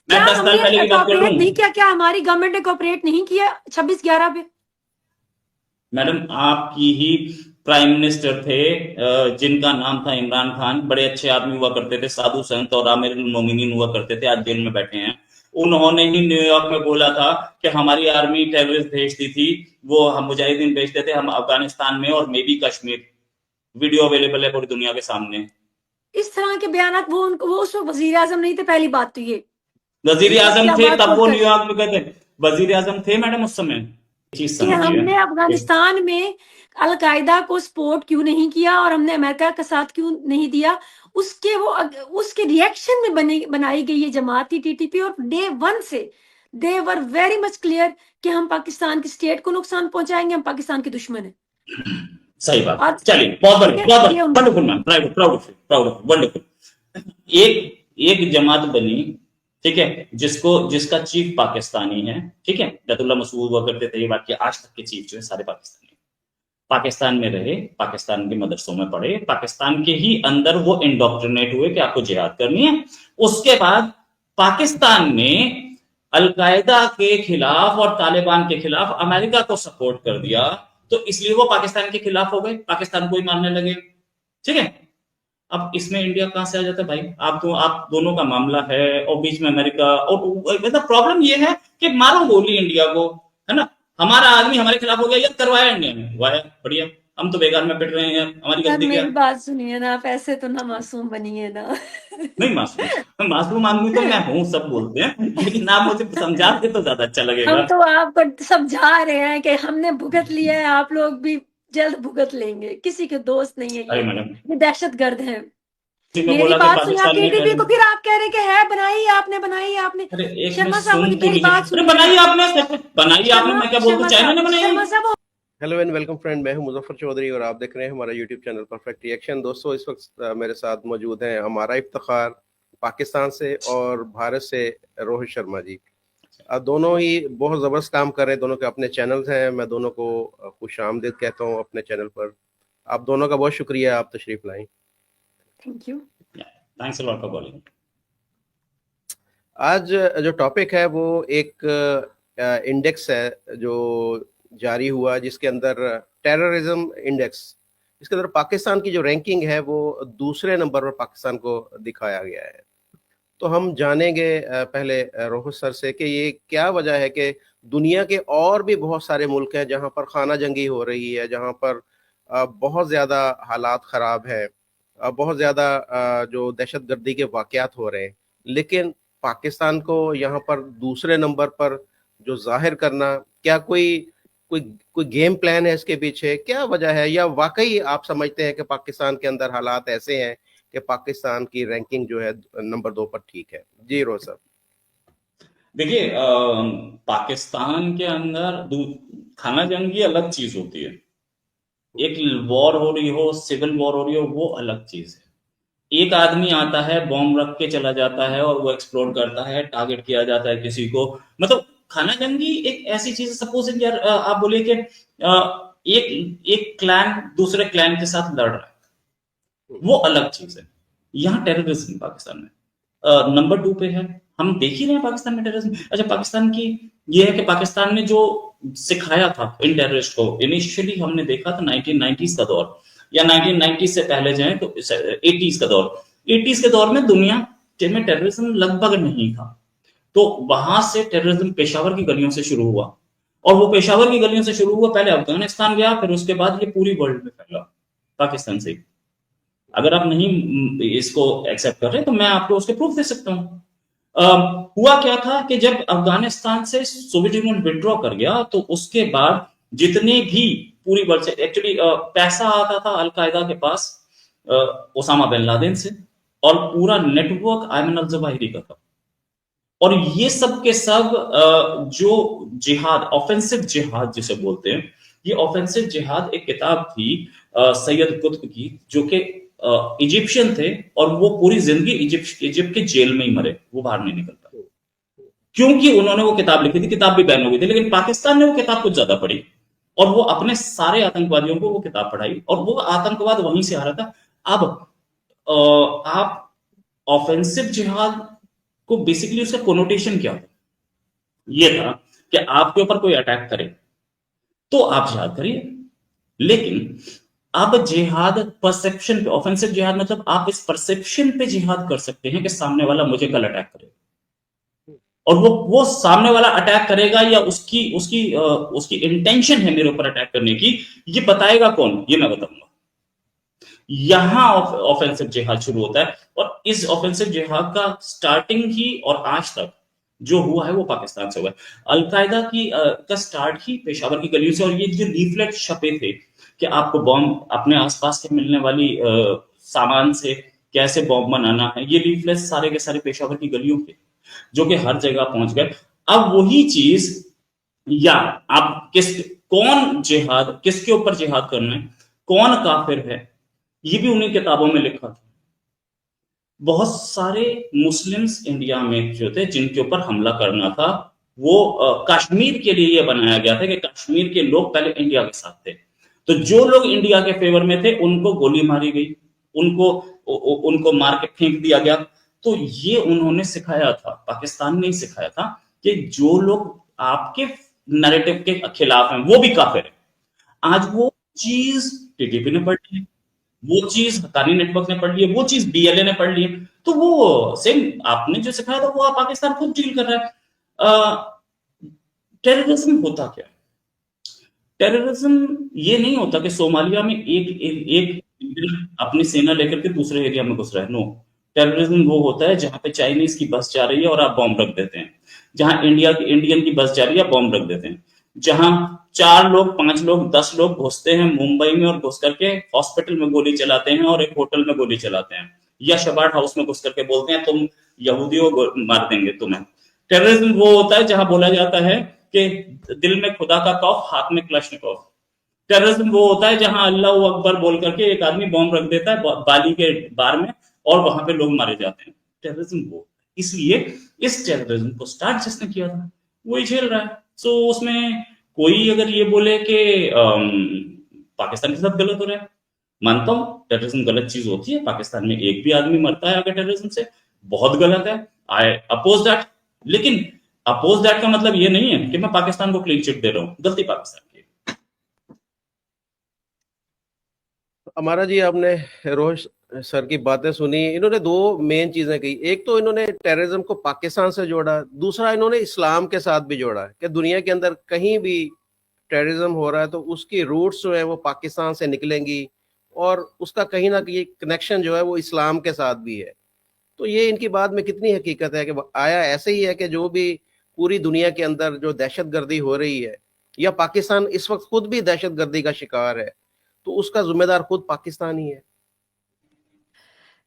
मैं क्या 10 साल हमने पहले की बात कर रहा कॉपरेट नहीं हूँ। किया? क्या हमारी गवर्नमेंट ने कॉपरेट नहीं किया 26/11 पे? मैडम आपकी ही प्राइम मिनिस्टर थे, जिनका नाम था इमरान खान, बड़े अच्छे आदमी हुआ करते थे, साधु संत और आमिर मोमिनीन हुआ करते थे, आज जेल में बैठे हैं। उन्होंने ही न्यूयॉर्क में बोला था कि हमारी आर्मी टेररिस्ट भेजती थी, वो हम मुजाहिदीन भेजते थे, हम अफगानिस्तान में और may be Kashmir. Video available है पूरी दुनिया के सामने। इस तरह के बयान वो उस वक्त वजीर आजम नहीं थे, पहली बात तो ये। वजीर इस वक्त आजम क्या थे बात तब कोट वो कर रहे हैं न्यूयॉर्क में गए थे। वजीर आजम थे मैडम उस समय। चीज कि समझिए। हमने अफगानिस्तान में अलकायदा को सपोर्ट क्यों नहीं किया और हमने अमेरिका का साथ क्यों नहीं दिया। उसके रिएक्शन में बनाई गई ये जमात थी टीटीपी, और डे वन से दे वर वेरी मच क्लियर कि हम पाकिस्तान की स्टेट को नुकसान पहुंचाएंगे, हम पाकिस्तान के दुश्मन है। सही बात, और चलिए, बहुत ठीक बढ़िया, है, बहुत ये बढ़िया, उनका wonderful ma'am, proud proud proud wonderful. एक एक जमात बनी, ठीक है, जिसको जिसका चीफ पाकिस्तानी है, ठीक है, रतुल्ला मसूद हुआ करते थे, ये बात की आज तक के चीफ जो है सारे पाकिस्तानी, पाकिस्तान में रहे, पाकिस्तान के मदरसों में पढ़े, पाकिस्तान के ही अंदर वो इंडोक्ट्रिनेट हुए कि आपको जिहाद करनी है। उसके बाद पाकिस्तान ने अलकायदा के खिलाफ और तालिबान के खिलाफ अमेरिका को सपोर्ट कर दिया, तो इसलिए वो पाकिस्तान के खिलाफ हो गए, पाकिस्तान को ही मारने लगे, ठीक है। अब इसमें इंडिया कहां से आ जाता है भाई? आप दोनों का मामला है और बीच में अमेरिका, और मतलब प्रॉब्लम ये है कि मारो गोली इंडिया को, है ना। हमारा आदमी हमारे खिलाफ हो गया, ये करवाया इंडिया ने, हुआ है बढ़िया। हम तो बेकार में पिट रहे हैं यार, हमारी यार, गलती क्या मेरी है? बात सुनिए ना, आप ऐसे तो ना मासूम बनिए ना। नहीं मासूम, मासूम आदमी तो मैं हूं, सब बोलते हैं, लेकिन आप मुझे समझा के तो ज्यादा अच्छा हम लगेगा। तो आपको समझा रहे हैं कि हमने भुगत लिया है, आप लोग भी जल्द भुगत लेंगे। किसी के दोस्त नहीं है अरे ये मैडम, ये दहशतगर्द हैं। किसी ने मेरी बोला कि बात सुनिए, आप पाकिस्तान में टीटीपी को टेररिस्ट। फिर आप कह रहे कि है बनाई है आपने, बनाई है आपने। अरे एक मिनट शर्मा साहब, सुन तो मेरी लीजिए। बात अरे सुनिए। बनाइए आपने, बनाइए आपने, शर्मा मैं क्या बोलता हूँ, शर्मा चाइना ने साहब, बनाई है। शर्मा साहब। हेलो एंड वेलकम फ्रेंड, मैं हूं मुजफ्फर चौधरी और आप देख रहे हैं हमारा यूट्यूब चैनल परफेक्ट रिएक्शन। दोस्तों, इस वक्त मेरे साथ मौजूद हैं हमारा इफ्तिखार पाकिस्तान से और भारत से रोहित शर्मा जी। दोनों ही बहुत ज़बरदस्त काम कर रहे हैं, दोनों के अपने चैनल्स हैं। मैं दोनों को खुश आमदीद कहता हूं अपने चैनल पर। आप दोनों का बहुत शुक्रिया, आप तशरीफ लाई। Thank you. Thanks a lot for calling. आज जो टॉपिक है वो एक इंडेक्स है जो जारी हुआ, जिसके अंदर टेररिज्म इंडेक्स, इसके अंदर पाकिस्तान की जो रैंकिंग है वो दूसरे नंबर पर पाकिस्तान को दिखाया गया है। तो हम जानेंगे पहले रोहित सर से कि ये क्या वजह है कि दुनिया के और भी बहुत सारे मुल्क हैं जहां पर खाना जंगी हो रही है, जहां पर बहुत ज़्यादा हालात ख़राब है, बहुत ज़्यादा जो दहशतगर्दी के वाक़यात हो रहे हैं, लेकिन पाकिस्तान को यहाँ पर दूसरे नंबर पर जो जाहिर करना, क्या कोई कोई कोई गेम प्लान है इसके पीछे? क्या वजह है, या वाकई आप समझते हैं कि पाकिस्तान के अंदर हालात ऐसे हैं कि पाकिस्तान की रैंकिंग जो है नंबर 2 पर ठीक है? जी रोहन साहब। देखिए, पाकिस्तान के अंदर खाना जंगी अलग चीज होती है। एक वॉर हो रही हो, सिविल वॉर हो रही हो, वो अलग चीज है। एक आदमी आता है, बॉम्ब रख के चला जाता है और वो एक्सप्लोड करता है, टारगेट किया जाता है किसी को, मतलब खाना जंगी एक ऐसी चीज है। सपोज यार, आप बोलिए कि एक एक क्लैन दूसरे क्लैन के साथ लड़ रहा है, वो अलग चीज है। यहाँ टेररिज्म पाकिस्तान में नंबर 2 पे है। हम देख ही रहे हैं पाकिस्तान में टेररिज्म। अच्छा, पाकिस्तान की ये है कि पाकिस्तान ने जो सिखाया था इन टेररिस्ट को, इनिशियली हमने देखा था 1990s का दौर, या 1990 से पहले जाए तो 80s का दौर। 80s के दौर में दुनिया में टेररिज्म लगभग नहीं था, तो वहां से टेररिज्म पेशावर की गलियों से शुरू हुआ, और वो पेशावर की गलियों से शुरू हुआ, पहले अफगानिस्तान गया, फिर उसके बाद ये पूरी वर्ल्ड में फैला, पाकिस्तान से। अगर आप नहीं इसको एक्सेप्ट कर रहे तो मैं आपको उसके प्रूफ दे सकता हूँ। हुआ क्या था कि जब अफगानिस्तान से सोवियत यूनियन विड्रॉ कर गया, तो उसके बाद जितने भी पूरी वर्ल्ड से एक्चुअली पैसा आता था अलकायदा के पास, ओसामा बिन लादेन से, और पूरा नेटवर्क आयमन अल जवाहिरी का था। और ये सब के सब जो जिहाद, ऑफेंसिव जिहाद जिसे बोलते हैं, ये ऑफेंसिव जिहाद एक किताब थी सैयद कुतुब की, जो कि इजिप्शियन थे, और वो पूरी जिंदगी इजिप्ट के जेल में ही मरे, वो बाहर नहीं निकल पाए, क्योंकि उन्होंने वो किताब लिखी थी। किताब भी बैन हो गई थी, लेकिन पाकिस्तान ने वो किताब कुछ ज्यादा पढ़ी, और वो अपने सारे आतंकवादियों को वो किताब पढ़ाई, और वो आतंकवाद वहीं से आ रहा था। अब आप ऑफेंसिव जिहाद को बेसिकली उसका कोनोटेशन क्या था, ये था कि आपके ऊपर कोई अटैक करे तो आप जिहाद करिए, लेकिन अब जिहाद परसेप्शन पे, ऑफेंसिव जिहाद मतलब आप इस परसेप्शन पे जिहाद कर सकते हैं कि सामने वाला मुझे कल अटैक करे, और वो सामने वाला अटैक करेगा या उसकी उसकी उसकी इंटेंशन है मेरे ऊपर अटैक करने की, ये बताएगा कौन, ये मैं बताऊंगा। यहां ऑफेंसिव जिहाद शुरू होता है, और इस ऑफेंसिव जिहाद का स्टार्टिंग ही और आज तक जो हुआ है वो पाकिस्तान से हुआ है। अलकायदा की का स्टार्ट ही पेशावर की गलियों से, और ये जो लीफलेट छपे थे कि आपको बॉम्ब अपने आसपास से मिलने वाली सामान से कैसे बॉम्ब बनाना है, ये लीफलेट सारे के सारे पेशावर की गलियों के, जो कि हर जगह पहुंच गए। अब वही चीज, या आप कौन जिहाद, किसके ऊपर जिहाद करना है, कौन काफिर है, ये भी उन्हीं किताबों में लिखा था। बहुत सारे मुस्लिम्स इंडिया में जो थे जिनके ऊपर हमला करना था, वो कश्मीर के लिए ये बनाया गया था कि कश्मीर के लोग पहले इंडिया के साथ थे, तो जो लोग इंडिया के फेवर में थे उनको गोली मारी गई, उनको उनको मार के फेंक दिया गया। तो ये उन्होंने सिखाया था, पाकिस्तान ने ही सिखाया था कि जो लोग आपके नैरेटिव के खिलाफ हैं वो भी काफिर है। आज वो चीज टीडीपी ने पढ़ ली, वो चीज हक्कानी नेटवर्क ने पढ़ ली है, वो चीज बीएलए ने पढ़ ली है, तो वो सेम आपने जो सिखाया था वो आप पाकिस्तान खुद डील कर रहा है। टेररिज्म होता क्या है? टेररिज्म ये नहीं होता कि सोमालिया में एक अपनी सेना लेकर के दूसरे एरिया में घुस रहा है, नो। टेररिज्म वो होता है जहां पे चाइनीज की बस जा रही है और आप बॉम्ब रख देते हैं, जहां इंडियन की बस जा रही है बॉम्ब रख देते हैं, जहां 4 लोग 5 लोग 10 लोग घुसते हैं मुंबई में और घुस करके हॉस्पिटल में गोली चलाते हैं और एक होटल में गोली चलाते हैं, या शबाट हाउस में घुस करके बोलते हैं तुम यहूदियों को मार देंगे तुम्हें। टेररिज्म वो होता है जहां बोला जाता है कि दिल में खुदा का खौफ, हाथ में क्लशनिकोव। टेररिज्म वो होता है जहां अल्लाह अकबर बोल करके एक आदमी बॉम्ब रख देता है बाली के बार में और वहां पे लोग मारे जाते हैं। टेररिज्म वो, इसलिए इस टेररिज्म को स्टार्ट जिसने किया था वही झेल रहा है। सो उसमें कोई अगर ये बोले कि पाकिस्तान के साथ गलत हो रहा है, मानता हूं टेररिज्म गलत चीज होती है, पाकिस्तान में एक भी आदमी मरता है अगर टेररिज्म से, बहुत गलत है, आई अपोज दैट। लेकिन अपोज दैट का मतलब ये नहीं है कि मैं पाकिस्तान को क्लीन चिट दे रहा हूं, गलती पाकिस्तान की। हमारा जी, आपने रोहित सर की बातें सुनी। इन्होंने दो मेन चीजें कही। एक तो इन्होंने टेररिज्म को पाकिस्तान से जोड़ा, दूसरा इन्होंने इस्लाम के साथ भी जोड़ा कि दुनिया के अंदर कहीं भी टेररिज्म हो रहा है तो उसकी रूट्स जो है वो पाकिस्तान से निकलेंगी, और उसका कहीं ना कहीं कनेक्शन जो है वो इस्लाम के साथ भी है। तो ये इनकी बात में कितनी हकीकत है कि आया ऐसे ही है कि जो भी पूरी दुनिया के अंदर जो दहशतगर्दी हो रही है, या पाकिस्तान इस वक्त खुद भी दहशतगर्दी का शिकार है, तो उसका जिम्मेदार खुद पाकिस्तान ही है।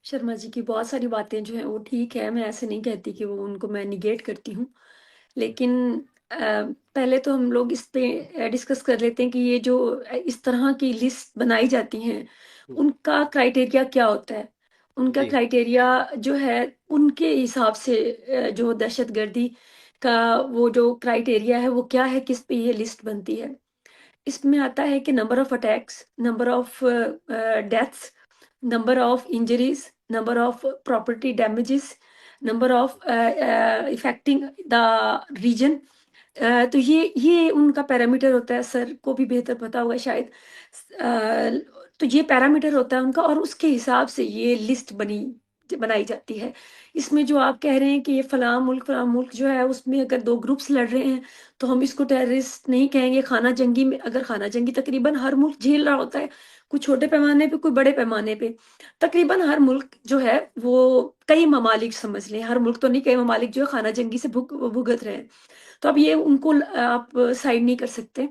शर्मा जी की बहुत सारी बातें जो हैं वो ठीक है, मैं ऐसे नहीं कहती कि वो उनको मैं निगेट करती हूँ। लेकिन पहले तो हम लोग इस पे डिस्कस कर लेते हैं कि ये जो इस तरह की लिस्ट बनाई जाती हैं, उनका क्राइटेरिया क्या होता है? उनका जी। क्राइटेरिया जो है उनके हिसाब से जो दहशतगर्दी का वो जो क्राइटेरिया है वो क्या है, किस पे ये लिस्ट बनती है? इसमें आता है कि number of attacks, number of deaths, number of injuries, number of property damages, number of affecting the region। तो ये उनका पैरामीटर होता है, सर को भी बेहतर पता होगा शायद। तो ये पैरामीटर होता है उनका, और उसके हिसाब से ये लिस्ट बनाई जाती है। इसमें जो आप कह रहे हैं कि ये फलां मुल्क जो है उसमें अगर 2 ग्रुप्स लड़ रहे हैं तो हम इसको टेररिस्ट नहीं कहेंगे, खाना जंगी में। अगर खाना जंगी तकरीबन हर मुल्क झेल रहा होता है, कुछ छोटे पैमाने पे, कोई बड़े पैमाने पे। तकरीबन हर मुल्क जो है वो, कई ममालिक समझ लें, हर मुल्क तो नहीं, कई ममालिक जो है खाना जंगी से भुगत रहे हैं। तो अब ये उनको आप साइड नहीं कर सकते।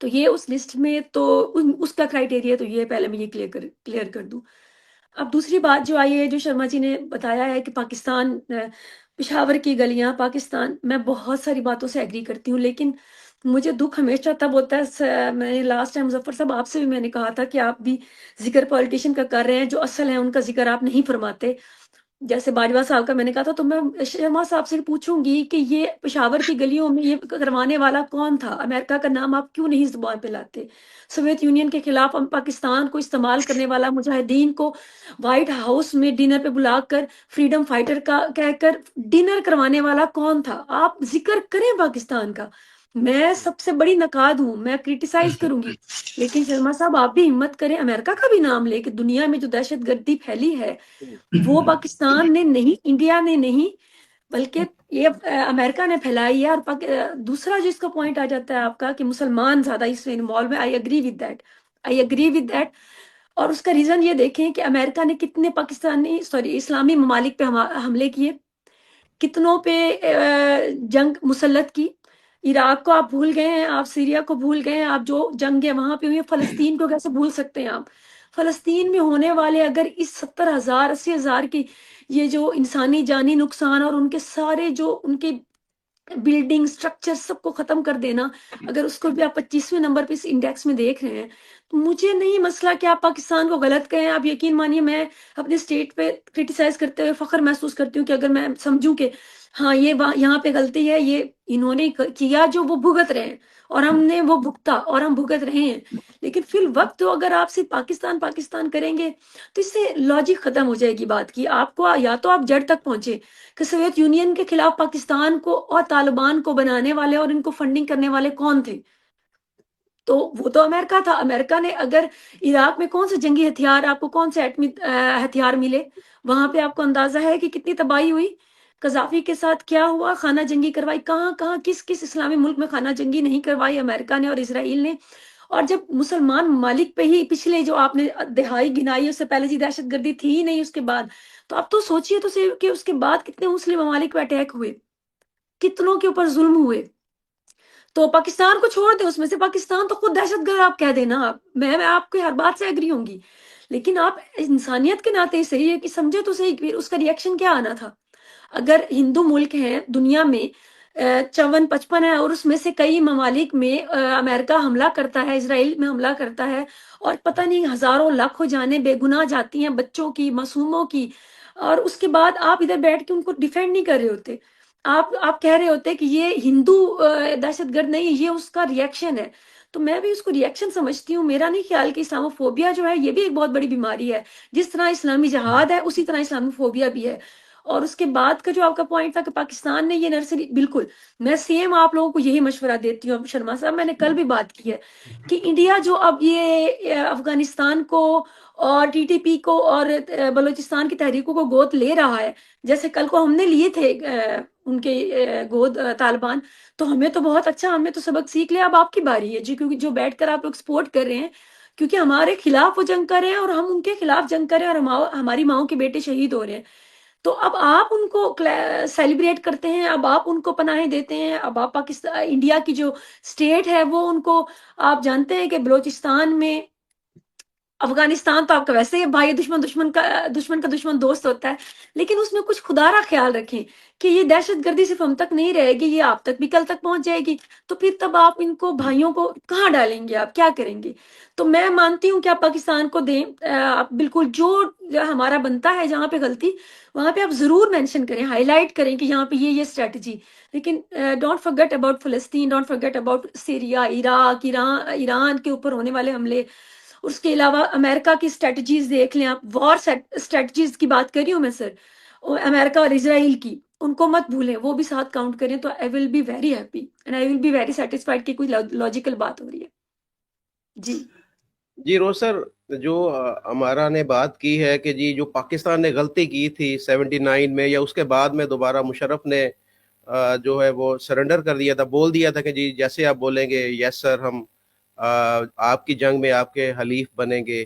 तो ये उस लिस्ट में तो उसका क्राइटेरिया तो ये, पहले मैं ये क्लियर कर दूं। अब दूसरी बात जो आई है, जो शर्मा जी ने बताया है कि पाकिस्तान, पेशावर की गलियां पाकिस्तान, मैं बहुत सारी बातों से एग्री करती हूँ, लेकिन मुझे दुख हमेशा तब होता है। मैंने लास्ट टाइम मुजफ्फर साहब आपसे भी मैंने कहा था कि आप भी जिक्र पॉलिटिशियन का कर रहे हैं, जो असल है उनका जिक्र आप नहीं फरमाते। जैसे बाजवा साहब का मैंने कहा था, तो मैं शर्मा साहब से पूछूंगी कि ये पेशावर की गलियों में ये करवाने वाला कौन था? अमेरिका का नाम आप क्यों नहीं जुबान पे लाते? सोवियत यूनियन के खिलाफ हम पाकिस्तान को इस्तेमाल करने वाला मुजाहिदीन को व्हाइट हाउस में डिनर पे बुलाकर फ्रीडम फाइटर का कहकर डिनर करवाने वाला कौन था? आप जिक्र करें पाकिस्तान का। मैं सबसे बड़ी नकाद हूं, मैं क्रिटिसाइज करूंगी, लेकिन शर्मा साहब आप भी हिम्मत करें, अमेरिका का भी नाम ले कि दुनिया में जो दहशतगर्दी फैली है वो पाकिस्तान ने नहीं, इंडिया ने नहीं, बल्कि ये अमेरिका ने फैलाई है। और दूसरा जो इसका पॉइंट आ जाता है आपका कि मुसलमान ज्यादा इसमें इन्वॉल्व है, I agree with that, I agree with that. और उसका रीजन ये देखें कि अमेरिका ने कितने पाकिस्तानी सॉरी इस्लामी ममालिक पे हमले किए, कितनों पे जंग मुसल्लत की। इराक को आप भूल गए हैं, आप सीरिया को भूल गए हैं, आप जो जंग है वहां पे हुई है। फलस्तीन को कैसे भूल सकते हैं आप? फलस्तीन में होने वाले अगर इस 70,000 80,000 की ये जो इंसानी जानी नुकसान और उनके सारे जो उनके बिल्डिंग स्ट्रक्चर सबको खत्म कर देना, अगर उसको भी आप 25वें नंबर पे इस इंडेक्स में देख रहे हैं, तो मुझे नहीं मसला कि आप पाकिस्तान को गलत कहें। आप यकीन मानिए मैं अपने स्टेट पे क्रिटिसाइज करते हुए फख्र महसूस करती हूँ कि अगर मैं समझूं कि हाँ ये यहाँ पे गलती है, ये इन्होंने किया जो वो भुगत रहे हैं और हमने वो भुगता और हम भुगत रहे हैं। लेकिन फिर वक्त तो अगर आप सिर्फ पाकिस्तान पाकिस्तान करेंगे तो इससे लॉजिक खत्म हो जाएगी बात की। आपको या तो आप जड़ तक पहुंचे कि सोवियत यूनियन के खिलाफ पाकिस्तान को और तालिबान को बनाने वाले और इनको फंडिंग करने वाले कौन थे? तो वो तो अमेरिका था। अमेरिका ने अगर इराक में कौन से जंगी हथियार, आपको कौन से एटमी हथियार मिले वहां पे, आपको अंदाजा है कि कितनी तबाही हुई? कजाफी के साथ क्या हुआ? खाना जंगी करवाई, कहाँ कहाँ किस किस इस्लामी मुल्क में खाना जंगी नहीं करवाई अमेरिका ने और इसराइल ने? और जब मुसलमान ममालिक पे ही पिछले जो आपने दिहाई गिनाई, उससे पहले जी दहशतगर्दी थी ही नहीं उसके बाद, तो आप तो सोचिए तो सही कि उसके बाद कितने मुस्लिम ममालिक पे अटैक हुए, कितनों के ऊपर जुल्म हुए। तो पाकिस्तान को छोड़ दे, उसमें से पाकिस्तान तो खुद दहशतगर्द आप कह देना, मैं आपकी हर बात से एग्री होंगी, लेकिन आप इंसानियत के नाते सही है कि समझे तो सही कि उसका रिएक्शन क्या आना था। अगर हिंदू मुल्क हैं दुनिया में 54-55 है और उसमें से कई ममालिक में अमेरिका हमला करता है, इसराइल में हमला करता है, और पता नहीं हजारों लाखों जाने बेगुनाह जाती हैं, बच्चों की, मासूमों की, और उसके बाद आप इधर बैठ के उनको डिफेंड नहीं कर रहे होते। आप कह रहे होते कि ये हिंदू दहशतगर्द नहीं, ये उसका रिएक्शन है। तो मैं भी उसको रिएक्शन समझती हूँ। मेरा नहीं ख्याल कि इस्लामोफोबिया जो है ये भी एक बहुत बड़ी बीमारी है। जिस तरह इस्लामी जहाद है उसी तरह इस्लामोफोबिया भी है। और उसके बाद का जो आपका पॉइंट था कि पाकिस्तान ने ये नर्सरी, बिल्कुल मैं सेम आप लोगों को यही मशवरा देती हूँ। शर्मा साहब मैंने कल भी बात की है कि इंडिया जो अब ये अफगानिस्तान को और टीटीपी को और बलूचिस्तान की तहरीकों को गोद ले रहा है, जैसे कल को हमने लिए थे उनके गोद तालिबान, तो हमें तो बहुत अच्छा, हमने तो सबक सीख लिया। अब आपकी बारी है जी, क्योंकि जो बैठकर आप लोग सपोर्ट कर रहे हैं, क्योंकि हमारे खिलाफ वो जंग कर रहे हैं और हम उनके खिलाफ जंग कर रहे हैं और हमारी माओ के बेटे शहीद हो रहे हैं। तो अब आप उनको सेलिब्रेट करते हैं, अब आप उनको पनाहें देते हैं, अब आप पाकिस्तान इंडिया की जो स्टेट है वो उनको, आप जानते हैं कि बलोचिस्तान में, अफगानिस्तान तो आपका वैसे ही भाई दुश्मन का दुश्मन दोस्त होता है, लेकिन उसमें कुछ खुदारा ख्याल रखें कि ये दहशतगर्दी सिर्फ हम तक नहीं रहेगी, ये आप तक भी कल तक पहुंच जाएगी। तो फिर तब आप इनको भाइयों को कहाँ डालेंगे, आप क्या करेंगे? तो मैं मानती हूँ कि आप पाकिस्तान को दें, आप बिल्कुल जो हमारा बनता है, जहाँ पे गलती वहां पे आप जरूर मेंशन करें, हाईलाइट करें कि यहाँ पे ये स्ट्रेटजी। लेकिन डोंट फॉरगेट अबाउट फलस्तीन, don't forget about Syria, Iraq, Iran के ऊपर होने वाले हमले। उसके अलावा अमेरिका की स्ट्रेटजीज देख लें आप, वॉर स्ट्रेटजीज की बात कर रही हूँ मैं सर, अमेरिका और इसराइल की, उनको मत भूलें, वो भी साथ काउंट करें। तो I will be very happy and I will be very satisfied कि कोई लॉजिकल बात हो रही है जी। जी रोज सर, जो हमारा ने बात की है कि जी जो पाकिस्तान ने गलती की थी 79 में, या उसके बाद में दोबारा मुशर्रफ ने जो है वो सरेंडर कर दिया था, बोल दिया था कि जी जैसे आप बोलेंगे यस सर, हम आपकी जंग में आपके हलीफ बनेंगे।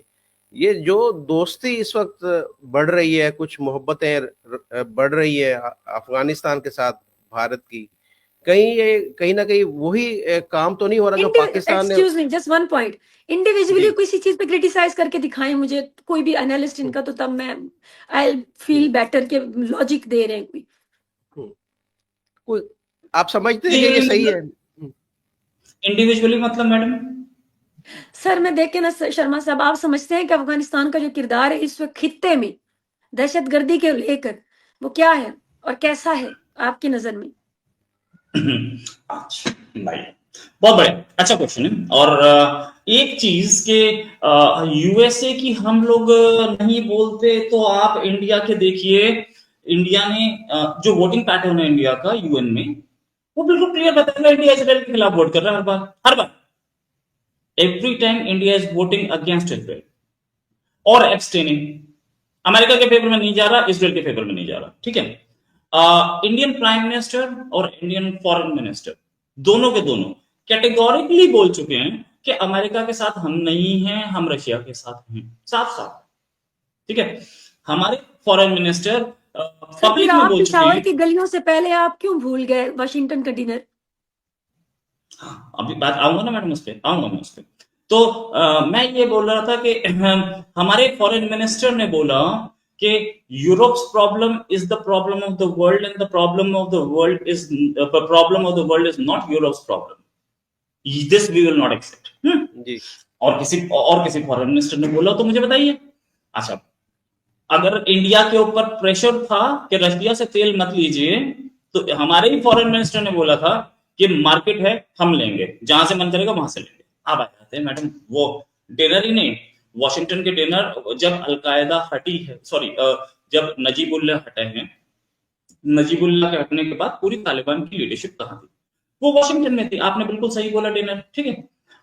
ये जो दोस्ती इस वक्त बढ़ रही है, कुछ मोहब्बतें बढ़ रही है अफगानिस्तान के साथ भारत की, कहीं ये कहीं ना कहीं वही काम तो नहीं हो रहा जो पाकिस्तान ने? Excuse me, just one point, individually जी किसी चीज पे क्रिटिसाइज करके दिखाएं मुझे कोई भी एनालिस्ट इनका, तो तब मैं आई फील बेटर के लॉजिक दे रहे हैं कोई। कोई आप समझते हैं कि ये सही है? इंडिविजुअली मतलब मैडम? सर मैं देखे ना शर्मा साहब, आप समझते हैं कि अफगानिस्तान का जो किरदार है इस वक्त खित्ते में दहशतगर्दी के लेकर, वो क्या है और कैसा है आपकी नजर में? अच्छा भाई, बहुत बढ़िया, अच्छा क्वेश्चन है। और एक चीज के यूएसए की हम लोग नहीं बोलते तो आप इंडिया के देखिए। इंडिया ने जो वोटिंग पैटर्न है इंडिया का यूएन में, वो बिल्कुल क्लियर बताएगा इंडिया इसराइल के खिलाफ वोट कर रहा है हर बार, हर बार। Every time India is voting against Israel और एब्सटेनिंग। अमेरिका के फेवर में नहीं जा रहा, इसराइल के फेवर में नहीं जा रहा, ठीक है। इंडियन प्राइम मिनिस्टर और इंडियन फॉरेन मिनिस्टर दोनों के दोनों कैटेगोरिकली बोल चुके हैं कि अमेरिका के साथ हम नहीं हैं, हम रशिया के साथ हैं, साफ साफ, ठीक है। हमारे फॉरेन मिनिस्टर सर फिर पब्लिक में आप बोल चुके पिशावर हैं। की गलियों से पहले आप क्यों भूल गए वाशिंगटन का डिनर? अभी बात आऊंगा ना मैडम, उस पर आऊंगा मैं, उस पर। तो मैं ये बोल रहा था कि हमारे फॉरेन मिनिस्टर ने बोला कि Europe's problem is the problem of the world and the problem of the world is not Europe's problem, this we will not accept. जी। और किसी फॉरेन मिनिस्टर ने बोला तो मुझे बताइए। अच्छा, अगर इंडिया के ऊपर प्रेशर था कि रशिया से तेल मत लीजिए, तो हमारे ही फॉरेन मिनिस्टर ने बोला था कि मार्केट है, हम लेंगे, जहां से मन करेगा वहां से लेंगे। अब आ जाते हैं मैडम, वो डिनर ही नहीं, वॉशिंगटन के डिनर जब अलकायदा हटी है, सॉरी, जब नजीबुल्ला हटे हैं, नजीबुल्ला के हटने के बाद पूरी तालिबान की लीडरशिप कहां थी? वो वॉशिंगटन में थी। आपने बिल्कुल सही बोला, डिनर, ठीक है।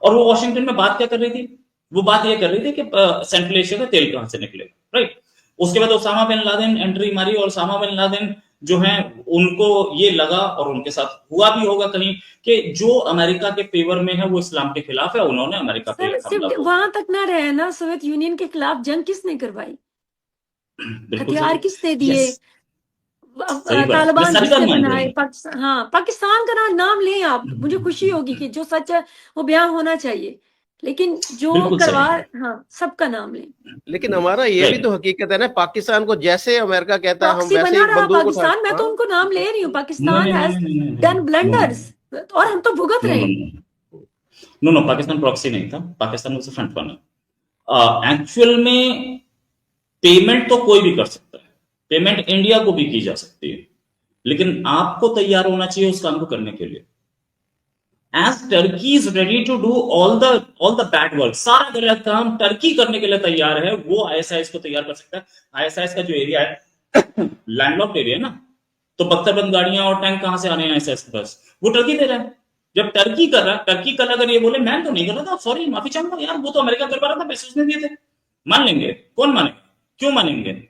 और वो वॉशिंगटन में बात क्या कर रही थी? वो बात ये कर रही थी कि सेंट्रल एशिया का तेल कहां से निकलेगा, राइट। उसके बाद उसामा बिन लादेन एंट्री मारी, और उसामा बिन लादेन जो है उनको ये लगा, और उनके साथ हुआ भी होगा कहीं, कि जो अमेरिका के फेवर में है वो इस्लाम के खिलाफ है, उन्होंने अमेरिका पे सर हमला सिर्फ बोल वहां तक ना रहे ना, सोवियत यूनियन के खिलाफ जंग किसने करवाई? बिल्कुल हथियार सही, किसने दिए? यस, सही बात, मैं तालिबान सारी बात किसने मान रही बनाए? हूँ। पाकिस्तान, हाँ पाकिस्तान का नाम लें आप, मुझे खुशी होगी कि जो सच है वो बयां होना चाहिए, लेकिन जो बिल्कुल करवा, सही, हाँ सबका नाम लें। लेकिन हमारा ये भी राइट। तो हकीकत है ना, पाकिस्तान को जैसे अमेरिका कहता है हम प्रॉक्सी वैसे बना ही रहा बंदूक उठा। पाकिस्तान, मैं तो हाँ। उनको नाम ले रही हूँ, नहीं पाकिस्तान नहीं नहीं हैज नहीं नहीं डन नहीं ब्लंडर्स और हम तो भुगत नो रहे नो हैं। No no no, Pakistan proxy नहीं था, पाकिस्तान उसे फ्रंट रनर। एक्चुअल में पेमेंट तो कोई भी कर सकता है, पेमेंट इंडिया को भी की जा सकती है, लेकिन आपको तैयार होना चाहिए उस काम को करने के लिए। As Turkey is ready to do all the bad work, सारा गलत काम टर्की करने के लिए तैयार है, वो आईएसआईएस को तैयार कर सकता है। आईएसआईएस का जो एरिया है लैंडलॉक्ड एरिया है ना, तो बख्तरबंद गाड़ियां और टैंक कहां से आ रहे हैं आईएसआईएस के पास? वो टर्की दे रहा है। जब टर्की कर रहा है, टर्की कल अगर ये बोले मैं तो नहीं कर रहा था, सॉरी माफी चाहूंगा यार, वो तो अमेरिका कर पा रहा था, पैसे उसने दिए थे, मान लेंगे? कौन मानेगा? क्यों मानेंगे?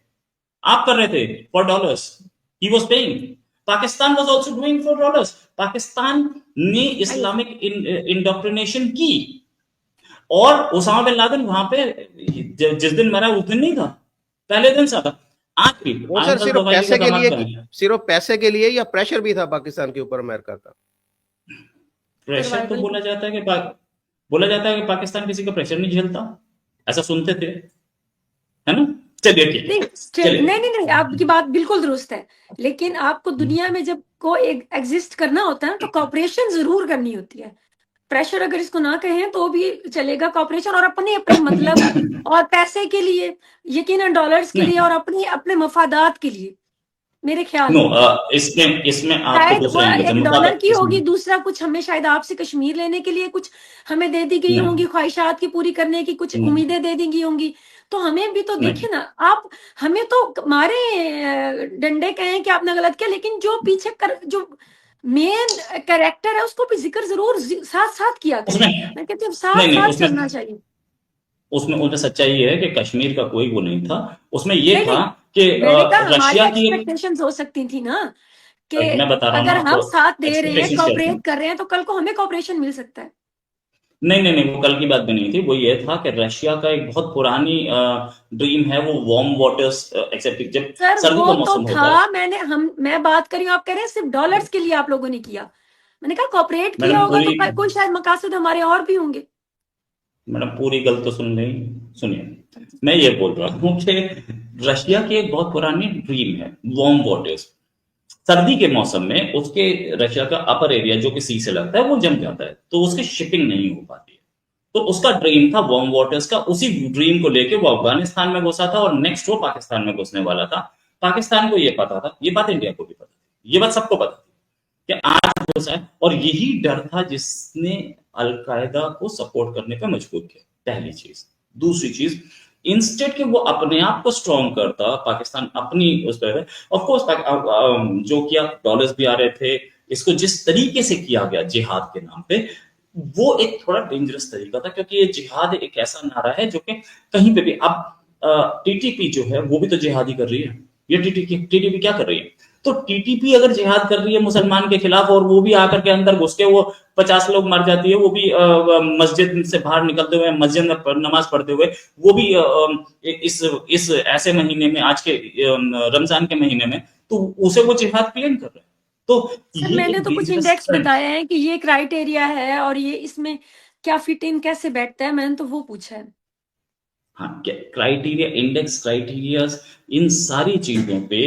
आप कर रहे थे for dollars, he was paying. Pakistan was also doing for dollars. Pakistan ने इस्लामिक इंडोक्ट्रिनेशन की, और ओसामा बिन लादेन वहां पे जिस दिन मरा उस दिन नहीं था, पहले दिन सा था। आज भी वो आज सर कल सिर्फ दवाई का पैसे के लिए, धमाका है। सिर्फ पैसे के लिए, या प्रेशर भी था पाकिस्तान के ऊपर अमेरिका का? प्रेशर तो सर्वाइवल। बोला जाता है कि पाकिस्तान किसी का प्रेशर नहीं झेलता, ऐसा सुनते थे, है ना। चलिए ठीक नहीं है, चलिए। नहीं नहीं नहीं, आपकी बात बिल्कुल दुरुस्त है, लेकिन आपको दुनिया में जब को एग्जिस्ट करना होता है ना, तो कॉपरेशन जरूर करनी होती है। प्रेशर अगर इसको ना कहें तो भी चलेगा, कॉपरेशन और अपने अपने मतलब और पैसे के लिए, यकीनन डॉलर्स के लिए नहीं, और अपने अपने मफादात के लिए, मेरे ख्याल नो, में इसमें इसमें आपको शायद वो दूसरा एंगल एक से डॉलर मुफादा की होगी, इसमें दूसरा कुछ हमें शायद आपसे कश्मीर लेने के लिए कुछ हमें दे दी गई होंगी, नहीं ख्वाहिशात की पूरी करने की कुछ नहीं उम्मीदें दे दी गई होंगी, तो हमें भी तो नहीं देखिए ना आप, हमें तो मारे डंडे कहें कि आपने गलत किया, लेकिन जो पीछे जो मेन कैरेक्टर है उसको भी जिक्र जरूर साथ साथ किया करें। उसमें मैं कहती हूँ नहीं साथ नहीं साथ उसमें चलना चाहिए। उसमें उसमें सच्चाई ये है कि कश्मीर का कोई वो नहीं था। उसमें ये नहीं था नहीं, कि मैंने कहा हमारी रशिया की एक, एक्सपेक्टेशंस हो सकती थी ना, कि मैं बता रहा हूँ ना अगर हम आपको साथ दे रहे हैं, एक्सपेक्टेशंस क्या थी। कॉपरेट कर रहे हैं, तो कल को हमें कॉपरेशन मिल सकता है। नहीं नहीं नहीं, वो कल की बात भी नहीं थी, वो ये था कि रशिया का एक बहुत पुरानी ड्रीम है, वो वार्म वाटर्स एक्सेप्ट, जब सर सर्दी वो का तो मौसम होता है। था, मैं बात कर रही हूँ, आप कह रहे हैं सिर्फ डॉलर्स के लिए आप लोगों ने किया, मैंने कहा कॉपरेट किया मैडम होगा पूरी तो कोई शायद मकासद हमारे और भी होंगे। मैडम पूरी गल तो सुन लें, सुनिए। मैं ये बोल रहा हूँ कि रशिया की एक बहुत पुरानी ड्रीम है वार्म वाटर्स। सर्दी के मौसम में उसके रशिया का अपर एरिया जो कि सी से लगता है वो जम जाता है, तो उसकी शिपिंग नहीं हो पाती है। तो उसका ड्रीम था वार्म वाटर्स का, उसी ड्रीम को लेके वो अफगानिस्तान में घुसा था, और नेक्स्ट वो पाकिस्तान में घुसने वाला था। पाकिस्तान को ये पता था, ये बात इंडिया को भी पता थी, ये बात सबको पता थी कि आज हो जाए, और यही डर था जिसने अलकायदा को सपोर्ट करने पे मजबूर किया, पहली चीज। दूसरी चीज, इंस्टेड के वो अपने आप को स्ट्रॉन्ग करता, पाकिस्तान अपनी उस पर, ऑफ कोर्स जो किया, डॉलर्स भी आ रहे थे, इसको जिस तरीके से किया गया जिहाद के नाम पे, वो एक थोड़ा डेंजरस तरीका था, क्योंकि ये जिहाद एक ऐसा नारा है जो कि कहीं पे भी, अब टीटीपी जो है वो भी तो जिहाद ही कर रही है, ये टीटीपी क्या कर रही है? तो टीटीपी अगर जिहाद कर रही है मुसलमान के खिलाफ, और वो भी आकर के अंदर घुस के वो 50 लोग मर जाती है, वो भी मस्जिद से बाहर निकलते हुए, मस्जिद में नमाज पढ़ते हुए, वो भी इस ऐसे महीने में, आज के रमजान के महीने में, तो उसे वो जिहाद क्लेम कर रहे हैं। तो सर ये मैंने एक तो कुछ dangerous इंडेक्स trend है। बताया है कि ये क्राइटेरिया है और ये इसमें क्या फिट इन कैसे बैठता है, मैंने तो वो पूछा है। हाँ, क्राइटेरिया, इंडेक्स क्राइटेरिया, इन सारी चीजों पे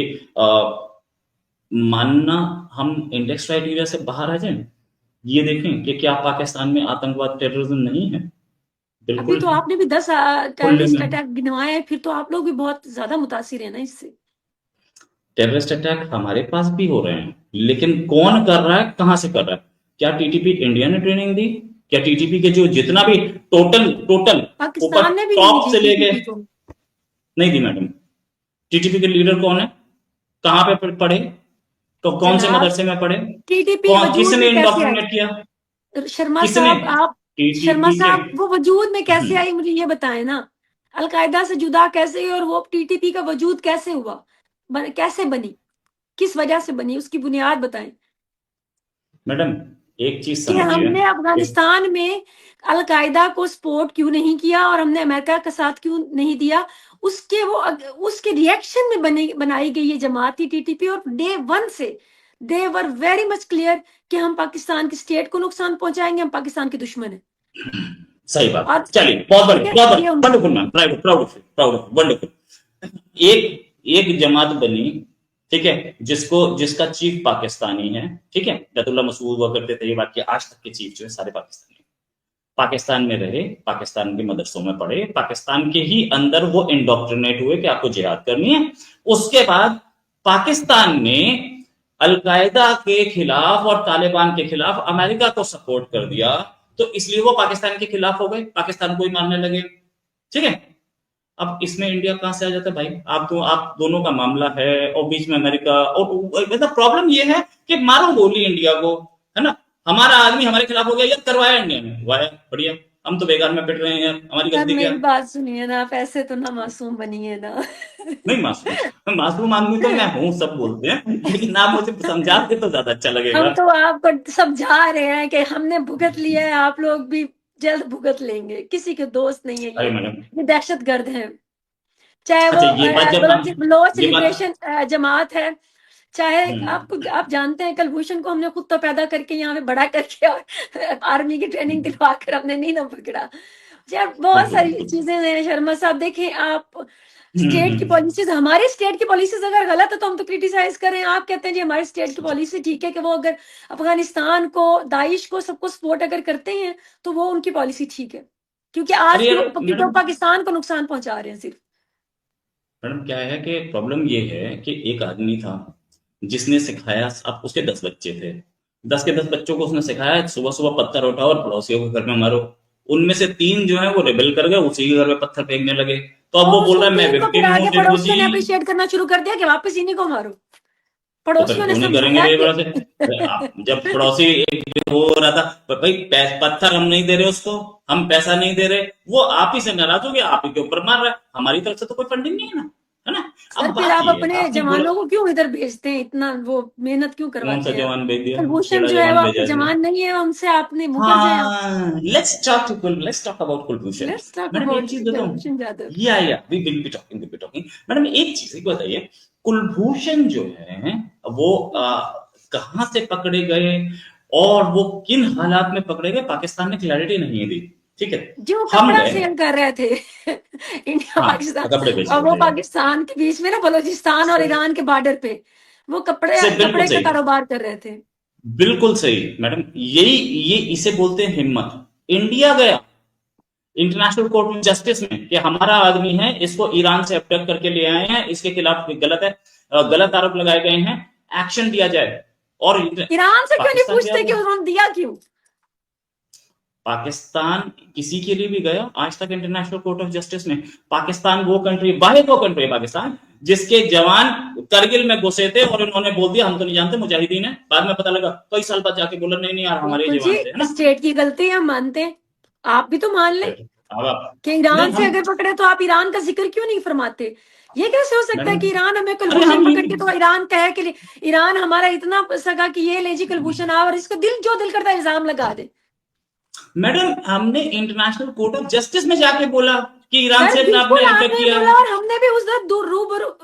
मानना हम इंडेक्स क्राइटेरिया से बाहर आ जाएं, ये देखें कि क्या पाकिस्तान में आतंकवाद, टेररिज्म नहीं है? अभी बिल्कुल तो है, आपने भी 10 खुले टेररिस्ट में। अटैक गिनवाए हैं, फिर तो आप लोग भी बहुत ज्यादा मुतासिर है ना इससे। टेररिस्ट अटैक हमारे पास भी हो रहे हैं, लेकिन कौन कर रहा है, कहां से कर रहा है? क्या टीटीपी इंडिया ने ट्रेनिंग दी? क्या टीटीपी के जो जितना भी टोटल टोटल ऊपर पाकिस्तान ने भी नहीं टॉप दी से लेके, टीटीपी को। नहीं दी मैडम। टीटीपी के लीडर कौन है? कहां पे पढ़े? कौन से जनाब मदरसे में पढ़े? टीटीपी कौन, वजूद किसने में कैसे आई? इंडोक्ट्रिनेट किया? शर्मा किसने? साहब आप, शर्मा टीटीपी के साहब वो वजूद में कैसे आई, मुझे ये बताएं ना। अलकायदा से जुदा कैसे हुई और वो टीटीपी का वजूद कैसे हुआ, कैसे बनी, किस वजह से बनी, उसकी बुनियाद बताएं। मैडम एक चीज कि समझिए हमने अफगानिस्तान में अलकायदा को सपोर्ट क्यों नहीं किया और हमने अमेरिका का साथ क्यों नहीं दिया, उसके रिएक्शन में बनाई गई ये जमात थी टीटीपी। और डे वन से दे वर वेरी मच क्लियर कि हम पाकिस्तान की स्टेट को नुकसान पहुंचाएंगे, हम पाकिस्तान के दुश्मन है। सही बात। और चलिए, बहुत ठीक बढ़िया, है, बहुत ये बढ़िया, वंडरफुल मैम, प्राउड वंडरफुल। एक एक जमात बनी, ठीक है, जिसका चीफ पाकिस्तानी है, ठीक है, जतुल्ला मसूद हुआ करते थे, ये बात की आज तक के चीफ जो है सारे पाकिस्तानी, पाकिस्तान में रहे, पाकिस्तान के मदरसों में पढ़े, पाकिस्तान के ही अंदर वो इंडोक्ट्रिनेट हुए कि आपको जिहाद करनी है। उसके बाद पाकिस्तान ने अलकायदा के खिलाफ और तालिबान के खिलाफ अमेरिका को सपोर्ट कर दिया, तो इसलिए वो पाकिस्तान के खिलाफ हो गए, पाकिस्तान को ही मारने लगे, ठीक है। अब इसमें इंडिया कहां से आ जाता है भाई? आप दोनों का मामला है, और बीच में अमेरिका, और मतलब प्रॉब्लम ये है कि मारो गोली इंडिया को, है ना, हमारा आदमी हमारे खिलाफ हो गया, यार करवाया इंडिया ने, वाह बढ़िया, हम तो बेकार में पिट रहे हैं यार, हमारी सर गलती क्या? मेरी बात सुनिए ना, आप ऐसे तो ना मासूम बनिए ना। नहीं मासूम, मासूम आदमी तो मैं हूँ, सब बोलते हैं, लेकिन आप मुझे समझा दे तो ज्यादा अच्छा लगेगा। हम तो आपको समझा रहे हैं कि हमने भुगत लिया है, आप लोग भी जल्द भुगत लेंगे, किसी के दोस्त नहीं है अरे मैडम, ये दहशत गर्द है। चाहे वो अच्छा ये बात जब हम, बलोच ये बात, लिबरेशन जमात है, चाहे हम्म, आप जानते हैं कलभूषण को हमने खुद तो पैदा करके यहाँ पे बड़ा करके और आर्मी की ट्रेनिंग दिलवा कर हमने नहीं ना पकड़ा। यार बहुत बिल्कुल सारी बिल्कुल, चीजें हैं शर्मा साहब, देखें आप हम्म, स्टेट की पॉलिसीज, हमारे स्टेट की पॉलिसीज अगर गलत है तो हम तो क्रिटिसाइज करें, आप कहते हैं जी हमारी स्टेट की पॉलिसी ठीक है कि वो अगर अफगानिस्तान को, दाइश को, सबको सपोर्ट अगर करते हैं तो वो उनकी पॉलिसी ठीक है, क्योंकि अरे आज यार क्योंकि वो मैडम, पाकिस्तान को नुकसान पहुंचा रहे हैं सिर्फ। मैडम क्या है कि प्रॉब्लम ये है कि एक आदमी था जिसने सिखाया, अब उसके 10 बच्चे थे, 10 के 10 बच्चों को उसने सिखाया सुबह सुबह पत्थर उठाओ और पड़ोसियों के घर में मारो। उनमें से 3 जो है वो रेबेल कर गए, उसी के घर में पत्थर फेंकने लगे, तो अब वो और बोल उसको रहा है मैं 3 को फिर विक्टिम हूँ, आगे देखो पड़ोसियों जी। ने अप्रिशिएट करना शुरू कर दिया कि वापस इन्हीं को मारो। तो फिर पड़ोसियों ने क्यों नहीं करेंगे समझाया ये कि बड़ा से? जब पड़ोसी एक जो हो रहा था, भाई पत्थर हम नहीं दे रहे उसको, हम पैसा नहीं दे रहे, वो आप ही से नाराज हो गया, आप ही के ऊपर मार रहा है, हमारी तरफ से तो कोई फंडिंग नहीं है ना, है ना। सर अब फिर बात आप ये है, अपने आपने बोला जवानों को क्यों इधर भेजते हैं, इतना वो मेहनत क्यों कौन सा करवाते हैं आप? जवान भेज दिया, कुलभूषण केड़ा जो है वो जवान आपके भेजा जी? जवान नहीं है, उनसे आपने मुकर जाए आप। हाँ, let's talk about Kulbhushan. Let's talk madam एक अबाउट चीज बताऊं, कुलभूषण जाधव। या we will be talking. Madam एक चीज एक बताइए, कुलभूषण जो है वो कहां से पकड़े गए और वो किन हालात में पकड़े गए, पाकिस्तान ने क्लैरिटी नहीं दी, ठीक है। जो हम कपड़ा गए, सेल कर रहे थे इंडिया हाँ, पाकिस्तान, कपड़े बेच और रहे वो थे, पाकिस्तान के बीच में ना बलूचिस्तान और ईरान के बॉर्डर पे वो से बिल्कुल कपड़े का सही, कारोबार कर रहे थे। बिल्कुल सही मैडम, ये इसे बोलते हैं हिम्मत। इंडिया गया, इंटरनेशनल कोर्ट ऑफ जस्टिस में कि हमारा आदमी है, इसको ईरान से अबडक्ट करके ले आए हैं, इसके खिलाफ गलत है, गलत आरोप लगाए गए हैं, एक्शन दिया जाए। और ईरान से क्यों नहीं पाकिस्तान पूछते कि क्या, उन्होंने दिया क्यों? पाकिस्तान किसी के लिए भी गया आज तक इंटरनेशनल कोर्ट ऑफ जस्टिस में? पाकिस्तान वो कंट्री, वाहिद वो कंट्री है पाकिस्तान जिसके जवान करगिल में घुसे थे और इन्होंने बोल दिया हम तो नहीं जानते मुजाहिदीन है, बाद में पता लगा कई साल बाद जाके बोला नहीं नहीं यार हमारे बिल्कुल जवान थे, है जी, ना। स्टेट की गलती है, हम मानते हैं, आप भी तो मान लें अब आप कि ईरान नहीं से हम अगर पकड़े तो आप ईरान का जिक्र क्यों नहीं फरमाते? ये कैसे हो सकता है मैडम, कि ईरान हमें अरे कुलभूषण हम पकड़ के तो ईरान कहे कि ईरान हमारा इतना सगा कि ये ले जी कुलभूषण आ और इसका दिल जो दिल करता है इल्जाम लगा दे। मैडम हमने इंटरनेशनल कोर्ट ऑफ जस्टिस में जाके बोला कि ईरान सर से बिल्कुल आपने अटैक आपने किया। बोला और हमने भी उस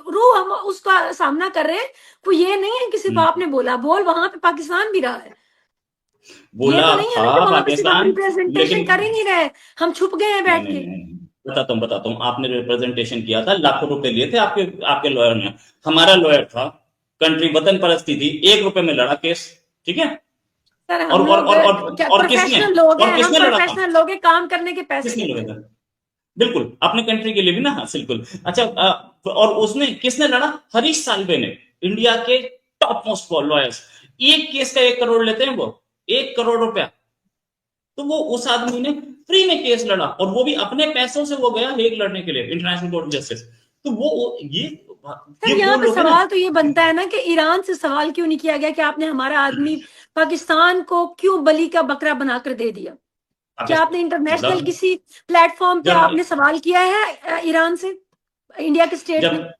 रू हम उसका सामना कर रहे हैं। कोई ये नहीं है कि सिर्फ आपने बोला, बोल वहां पे पाकिस्तान भी रहा है। ये बोला तो नहीं है ना था कि वहां पे सिर्फ हम पाकिस्तान, रिप्रेजेंटेशन लेकिन कर ही नहीं रहे, हम छुप गए हैं नहीं बैठ नहीं के। नहीं बताता हूँ आपने रिप्रेजेंटेशन किया था, लाखों रुपए लिए थे आपके आपके लॉयर ने। हमारा लॉयर था, कंट्री वतन परस्ती थी, 1 रुपए में लड़ा केस, ठीक है। सर और हम और लोग और और, और किसने प्रोफेशनल लोग हैं, और हम किसने लड़ा था? प्रोफेशनल लोग हैं, काम करने के पैसे किसने लड़ा देते हैं। था? बिल्कुल अपने कंट्री के लिए भी ना, हाँ, बिल्कुल। अच्छा और उसने किसने लड़ा? हरीश साल्वे ने, इंडिया के टॉप मोस्ट लॉयर्स। एक केस का 1 करोड़ लेते हैं वो, 1 करोड़ रुपया। तो वो उस आदमी ने फ्री में केस लड़ा और वो भी अपने पैसों से वो गया हेग लड़ने के लिए इंटरनेशनल कोर्ट ऑफ जस्टिस। तो वो सर ये यहाँ वो पे लोग है ना। सवाल तो ये बनता है ना कि ईरान से सवाल क्यों नहीं किया गया कि आपने हमारा आदमी पाकिस्तान को क्यों बलि का बकरा बनाकर दे दिया? क्या आपने इंटरनेशनल मतलब किसी प्लेटफॉर्म पे जब आपने सवाल किया है ईरान से, इंडिया के स्टेट ने? जब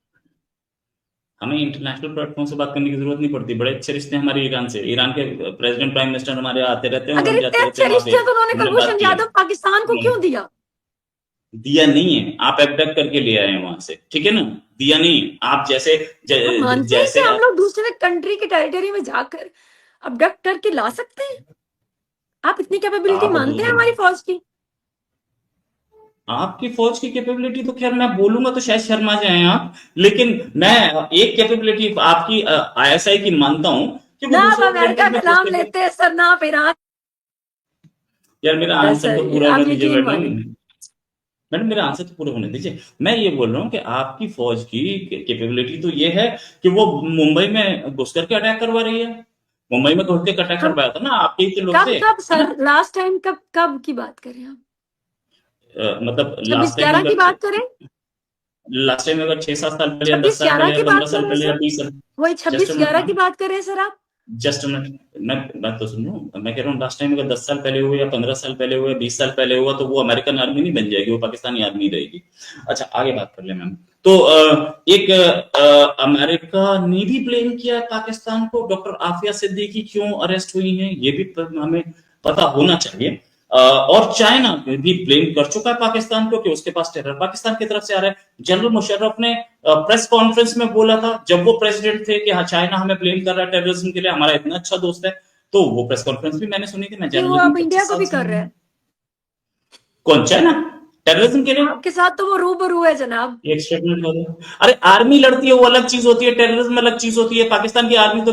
हमें इंटरनेशनल प्लेटफॉर्म से बात करने की जरूरत नहीं पड़ती, बड़े अच्छे रिश्ते हैं हमारे ईरान से। ईरान के प्रेसिडेंट प्राइम मिनिस्टर हमारे आते रहते हैं और अगर हम इतने जाते रहते अच्छे हैं वहां पे, रिश्ते हैं तो उन्होंने हमने बात कुलभूषण की है। जाधव पाकिस्तान को क्यों दिया? दिया नहीं है, आप एबडक्ट करके ले आए हैं वहां से, ठीक है ना। दिया नहीं, आप जैसे हम मानते हैं कि जैसे हम लोग दूसरे कंट्री के टेरिटरी में जाकर अबडक्ट करके ला सकते हैं। आप इतनी कैपेबिलिटी आप मानते हैं दूसरे, हमारी फौज की? आपकी फौज की कैपेबिलिटी तो खैर मैं बोलूंगा तो शायद शर्मा जाए आप, लेकिन मैं एक कैपेबिलिटी आपकी आईएसआई की मानता हूं कि वो ना आप दूसरे अमेरिका कंट्री का में नाम लेते हैं सर, ना आप ईरान। यार मेरा आंसर सर तो पूरा होने आप दीजिए यकीन मैडम। मानिए, मैडम मेरा आंसर तो पूरा होने दीजिए। मैं ये बोल रहा हूँ कि आपकी फौज की कैपेबिलिटी तो ये है कि वो मुंबई में घुस करके अटैक करवा रही है। मुंबई में घुस के अटैक हम करवाया था ना आपके ही के लोग कब से, कब है ना। सर लास्ट टाइम कब कब की बात करें हम? मतलब 26/11 की बात करें? लास्ट टाइम अगर 6-7 साल पहले या दस छब्बीस साल ग्यारह पहले या की बात 15 साल कर रहे हैं पहले या सर, 20 साल, वही जस्ट 26/11 की बात कर रहे हैं सर आप। जस्ट मैं तो सुनो, मैं कह रहा हूँ लास्ट टाइम अगर 10 साल पहले हुआ या 15 साल पहले हुआ या 20 साल पहले हुआ तो वो अमेरिकन आर्मी नहीं बन जाएगी, वो पाकिस्तानी आर्मी रहेगी। अच्छा आगे बात कर ले मैम। तो एक अमेरिका ने भी ब्लेम किया पाकिस्तान को, डॉक्टर आफिया सिद्दीकी क्यों अरेस्ट हुई हैं ये भी हमें पता होना चाहिए। और चाइना भी ब्लेम कर चुका है पाकिस्तान को कि उसके पास टेरर पाकिस्तान की तरफ से आ रहा है। जनरल मुशर्रफ ने प्रेस कॉन्फ्रेंस में बोला था जब वो प्रेसिडेंट थे कि हाँ चाइना हमें ब्लेम कर रहा है टेररिज्म के लिए, हमारा इतना अच्छा दोस्त है। तो वो प्रेस कॉन्फ्रेंस भी मैंने सुनी थी, मैं कि वो जर्नलिज्म अब के इंडिया 25 को साल भी से कर रहे हूं। हैं। कौन? चाइना टेररिज्म के लिए आपके साथ तो वो रूबरू है जनाब। एक स्टेटमेंट हो गया। अरे आर्मी लड़ती है वो अलग चीज होती है, टेररिज्म अलग चीज होती है। पाकिस्तान की आर्मी तो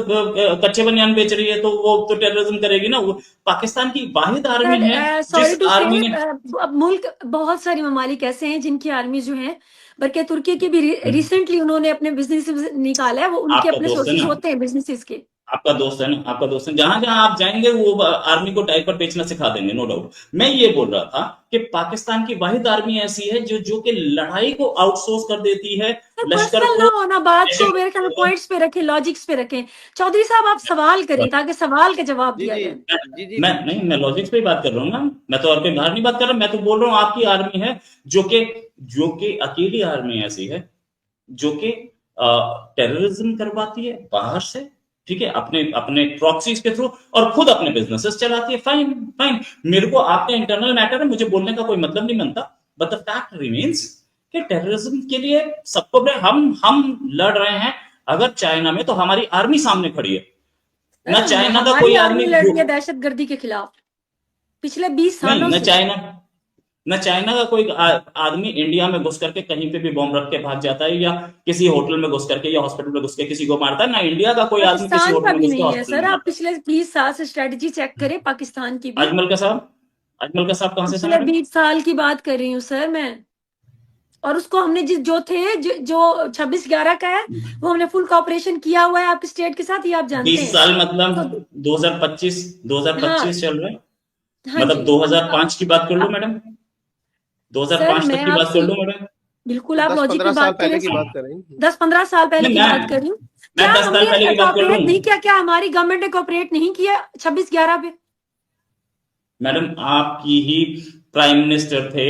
कच्चे बनियान बेच रही है तो वो तो टेररिज्म करेगी ना। वो पाकिस्तान की वाहिद आर्मी है सर सॉरी जिस टू से, आर्मी ने अब मुल्क बहुत सारे ममालिक ऐसे हैं जिनकी आर्मी जो है, बल्कि तुर्की की भी रिसेंटली उन्होंने अपने बिजनेस निकाला है, वो उनके आपका अपने दोस्त है सोर्सेज ना, होते हैं बिजनेसेस के। आपका दोस्त है ना, आपका दोस्त है, जहां जहां आप जाएंगे वो आर्मी को डायपर बेचना सिखा देंगे, नो डाउट। मैं ये बोल रहा था कि पाकिस्तान की वाहिद आर्मी ऐसी है जो कि लड़ाई को आउटसोर्स कर देती है सर लश्कर पर्सनल ना को। होना, बात जैसे को मेरे ख्याल में पॉइंट्स पे रखें, लॉजिक्स पे रखें। चौधरी साहब आप सवाल करें ताकि सवाल का जवाब जी दिया जी जाए। जी जी। मैं नहीं, मैं लॉजिक्स पे ही बात कर रहा हूँ ना, मैं तो और कोई बाहर नहीं बात कर रहा। मैं तो बोल रहा हूँ आपकी आर्मी है जो कि अकेली आर्मी ऐसी है जो कि टेररिज्म करवाती है बाहर से, ठीक है, अपने अपने प्रॉक्सीज के थ्रू, और खुद अपने बिजनेसेस चलाती है। फाइन फाइन, मेरे को आपका इंटरनल मैटर है, मुझे बोलने का कोई मतलब नहीं बनता, बट द फैक्ट रिमेन्स कि टेररिज्म के लिए सबको हम लड़ रहे हैं। अगर चाइना में तो हमारी आर्मी सामने खड़ी है ना, चाइना का हमारी कोई आर्मी आदमी लड़ रही है दहशतगर्दी के खिलाफ पिछले 20 नहीं, सालों न से। चाइना न चाइना का कोई आदमी इंडिया में घुस करके कहीं पे भी बॉम्ब रख के भाग जाता है, या किसी होटल में घुस करके या हॉस्पिटल में घुस के किसी को मारता है। ना इंडिया का कोई आदमी किसी पाकिस्तान होटल का में भी घुस के नहीं है हॉस्पिटल सर, में आप मारता पिछले 20 साल से स्ट्रेटजी चेक करें पाकिस्तान की है। भी। अजमल का साहब, अजमल का साहब कहाँ से था पिछले मैडम? 20 साल की बात कर रही हूँ सर मैं। और उसको हमने जो थे जो 26/11 का है, वो हमने फुल कॉपरेशन किया हुआ है आपके स्टेट के साथ, ये आप जानते 20 हैं। साल मतलब तो 2025 हाँ 2025 चल रहा है, हाँ जी। मतलब 2005 की बात कर लो मैडम, सर 2005 मैं तक की बात कर आपसे लो मैडम। बिल्कुल, आप लॉजिक पे 10-15 साल बात पहले करें की सर। बात कर रहे हैं। 10-15 साल पहले नहीं की बात कर रही हूँ। मैं क्या 10 साल पहले हमने की बात कर रहा कॉपरेट नहीं हूँ किया? क्या हमारी गवर्नमेंट ने कॉपरेट नहीं किया 26/11 पे? मैडम। आपकी ही प्राइम मिनिस्टर थे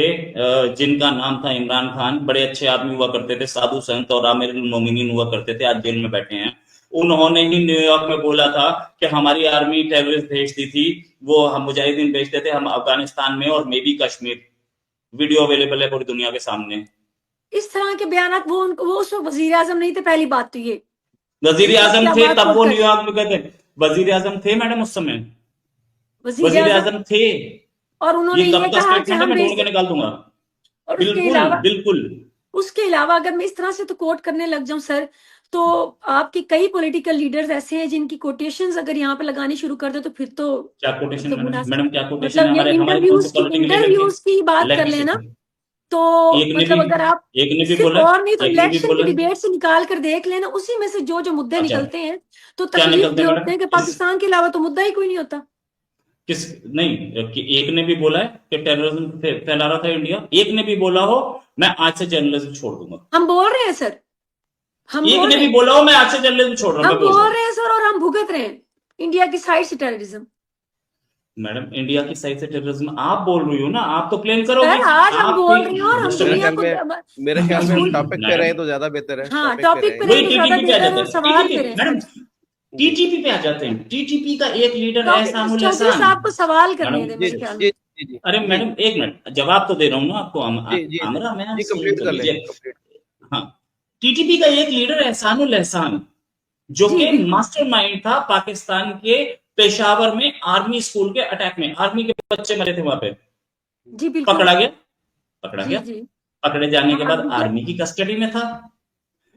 जिनका नाम था इमरान खान, बड़े अच्छे आदमी हुआ करते थे, साधु संत और आमिरुल मोमिनीन हुआ करते थे, आज जेल में बैठे हैं। उन्होंने ही न्यूयॉर्क में बोला था कि हमारी आर्मी टेररिस्ट भेजती थी, वो हम मुजाहिदीन भेजते थे, हम अफगानिस्तान में और may be Kashmir. Video available है पूरी दुनिया के सामने। इस तरह के बयान वो उस वक्त वजीर आजम नहीं थे, पहली बात तो ये। वजीर जिस वक्त की आजम आप थे बात तब कोट वो कर रहे हैं, न्यूयॉर्क में गए थे। वजीर आजम थे मैडम उस समय, वजीर वजीर आजम। आजम थे। और ये उन्होंने कब ये का कहा कि स्टेटमेंट है, हम मैं ढूंढ भेज के दे। निकाल दूंगा। और बिल्कुल बिल्कुल। उसके अलावा अगर मैं इस तरह से तो कोट करने लग जाऊं सर, तो आपके कई पॉलिटिकल लीडर्स ऐसे हैं जिनकी कोटेशंस अगर यहाँ पे लगानी शुरू कर दे तो फिर तो क्या कोटेशन मतलब मैडम? मुनासिब। मैडम क्या कोटेशन है? मतलब ये हमारे हमारे कौन से इंटरव्यूज की पॉलिटिकल लीडर की? बात कर इलेक्टेड लेना, से तो एक ने भी मतलब अगर आप एक ने भी सिर्फ बोला, और नहीं तो एक ने भी इलेक्शन की बोला। डिबेट से निकाल कर देख लेना, उसी में से जो मुद्दे अच्छा, निकलते हैं तो क्या तकलीफ निकलते दे हैं होते मैडम? हैं कि किस पाकिस्तान के अलावा तो मुद्दा ही कोई नहीं होता। किस नहीं कि एक ने भी बोला है कि टेररिज्म फैला रहा था इंडिया? एक ने भी बोला हो मैं आज से जर्नलिज्म छोड़ दूंगा? हम बोल रहे हैं सर, हम एक बोल ने रहे भी हैं, बोला हो मैं आज से जर्नलिज्म छोड़ रहा हूं? हम मैं बोल रहा बोल हूं रहे हैं सर, और हम भुगत रहे हैं इंडिया की साइड से टेररिज्म। मैडम, इंडिया की साइड से टेररिज्म आप बोल रही हो ना, आप तो क्लेम करोगी। सर आज हम आपकी बोल रही हैं और हम मिस्टर मेरे दुनिया ख्याल को में मेरे ख्याल में हम स्कूल। टॉपिक पे रहे मैडम, तो ज्यादा बेहतर है, हाँ, टॉपिक पे टॉपिक पे रहे। रहे वही तो ज्यादा टीटीपी पे आ बेहतर है, जाते और हैं। सवाल टीटीपी करें मैडम, सर। जी टीटीपी पे आ जाते हैं। टीटीपी का एक लीडर टॉपिक एहसानुल चौधरी एहसान। साहब को सवाल करने मैडम, दे जी मेरे ख्याल में। जी जी जी अरे जी मैडम एक मिनट, जवाब तो दे रहा हूँ ना आपको। जी जी जी आमरा मैं जी सुन कंप्लीट तो कर लें, लीजिए। कंप्लीट। हाँ, टीटीपी का एक लीडर एहसानुल एहसान, जो जी कि बिल्कुल। मास्टरमाइंड था पाकिस्तान के पेशावर में आर्मी स्कूल के अटैक में, आर्मी के बच्चे मरे थे वहां पे। जी बिल्कुल। पकड़ा गया, पकड़ा जी गया। जी। पकड़े जाने के हाँ बाद बिल्कुल। आर्मी की कस्टडी में था,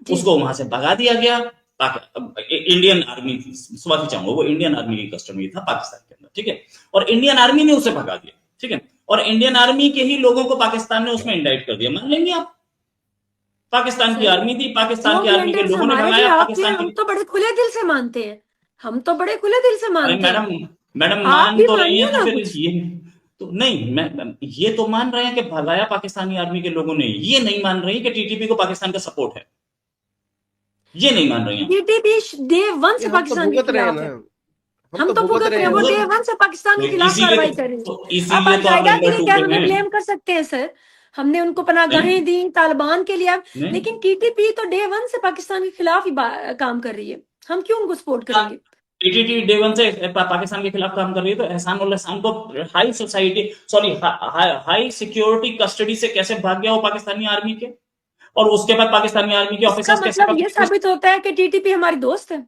जी उसको वहां से भगा दिया गया। इंडियन आर्मी थी, स्वाति चाहूंगा, वो इंडियन आर्मी की कस्टडी में था पाकिस्तान के अंदर, ठीक है। और इंडियन आर्मी ने उसे भगा दिया, ठीक है। और इंडियन आर्मी के ही लोगों को पाकिस्तान ने उसमें इंडाइट कर दिया, मान लेंगे आप? पाकिस्तान की सर, आर्मी थी, पाकिस्तान जो की आर्मी के ब्लेंडर्स लोगों ने हमारे भी भगाया आपके हैं, पाकिस्तान हम की। तो बड़े खुले दिल से मानते हैं, हम तो बड़े खुले दिल से अरे मानते हैं। मैडम, मैडम आप मान भी तो रही मानिए हैं तो ना फिर कुछ। ये तो नहीं, मैं ये तो मान रहे हैं कि भगाया पाकिस्तानी आर्मी के लोगों ने, ये नहीं मान रही कि टीटीपी को पाकिस्तान का सपोर्ट है, ये नहीं मान रही हैं। टीटीपी डे 1 ये से हम तो पाकिस्तान के भुगत रहे हैं खिलाफ ना, है। हम हम तो तो भुगत भुगत रहे रहे हैं, हैं वो ना। डे 1 से पाकिस्तान के तो खिलाफ कार्रवाई कर रही है। आप इसीलिए तो आप अलकायदा के लंगर लिए क्या टूटे हमें हैं। ब्लेम कर सकते हैं सर, हमने उनको पनाहगाहें नहीं दी तालिबान के लिए, नहीं, लेकिन टीटीपी तो डे 1 से पाकिस्तान के खिलाफ ही काम कर रही है, हम क्यों उनको सपोर्ट करेंगे? टीटीटी डे वन से पाकिस्तान के खिलाफ काम कर रही है, तो एहसान उल एहसान को high society, sorry high security custody से कैसे भाग गया वो पाकिस्तानी आर्मी के? और उसके बाद पाकिस्तानी आर्मी के इसका ऑफिसर्स कैसे मतलब ये पकड़े? साबित होता है कि टीटीपी हमारी दोस्त है।